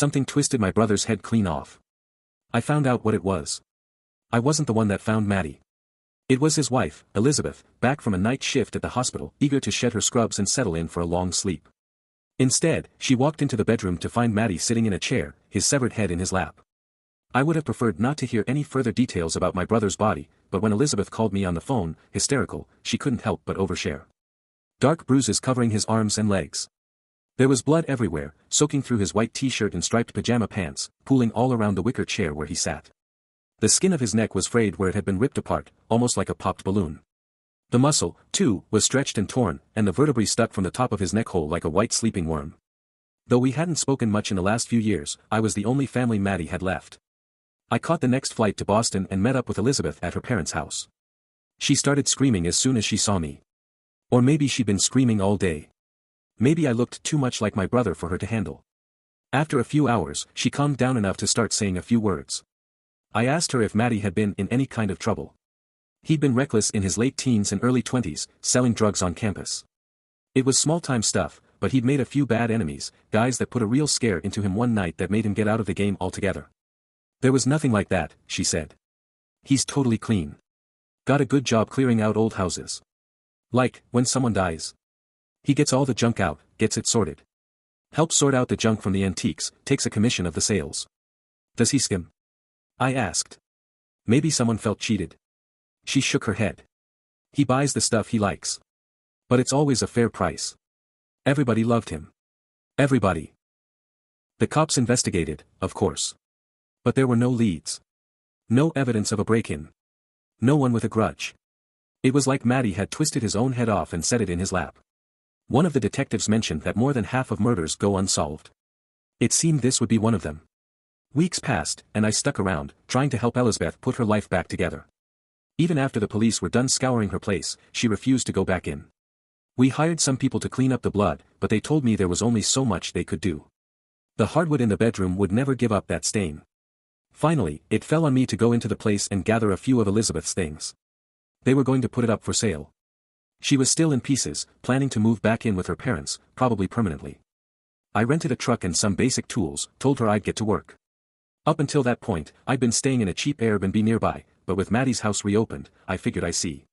Something twisted my brother's head clean off. I found out what it was. I wasn't the one that found Maddie. It was his wife, Elizabeth, back from a night shift at the hospital, eager to shed her scrubs and settle in for a long sleep. Instead, she walked into the bedroom to find Maddie sitting in a chair, his severed head in his lap. I would have preferred not to hear any further details about my brother's body, but when Elizabeth called me on the phone, hysterical, she couldn't help but overshare. Dark bruises covering his arms and legs. There was blood everywhere, soaking through his white t-shirt and striped pajama pants, pooling all around the wicker chair where he sat. The skin of his neck was frayed where it had been ripped apart, almost like a popped balloon. The muscle, too, was stretched and torn, and the vertebrae stuck from the top of his neck hole like a white sleeping worm. Though we hadn't spoken much in the last few years, I was the only family Maddie had left. I caught the next flight to Boston and met up with Elizabeth at her parents' house. She started screaming as soon as she saw me. Or maybe she'd been screaming all day. Maybe I looked too much like my brother for her to handle. After a few hours, she calmed down enough to start saying a few words. I asked her if Maddie had been in any kind of trouble. He'd been reckless in his late teens and early 20s, selling drugs on campus. It was small-time stuff, but he'd made a few bad enemies, guys that put a real scare into him one night that made him get out of the game altogether. There was nothing like that, she said. He's totally clean. Got a good job clearing out old houses. Like, when someone dies. He gets all the junk out, gets it sorted. Helps sort out the junk from the antiques, takes a commission of the sales. Does he skim? I asked. Maybe someone felt cheated. She shook her head. He buys the stuff he likes. But it's always a fair price. Everybody loved him. Everybody. The cops investigated, of course. But there were no leads. No evidence of a break-in. No one with a grudge. It was like Maddie had twisted his own head off and set it in his lap. One of the detectives mentioned that more than half of murders go unsolved. It seemed this would be one of them. Weeks passed, and I stuck around, trying to help Elizabeth put her life back together. Even after the police were done scouring her place, she refused to go back in. We hired some people to clean up the blood, but they told me there was only so much they could do. The hardwood in the bedroom would never give up that stain. Finally, it fell on me to go into the place and gather a few of Elizabeth's things. They were going to put it up for sale. She was still in pieces, planning to move back in with her parents, probably permanently. I rented a truck and some basic tools, told her I'd get to work. Up until that point, I'd been staying in a cheap Airbnb nearby, but with Maddie's house reopened, I figured I see.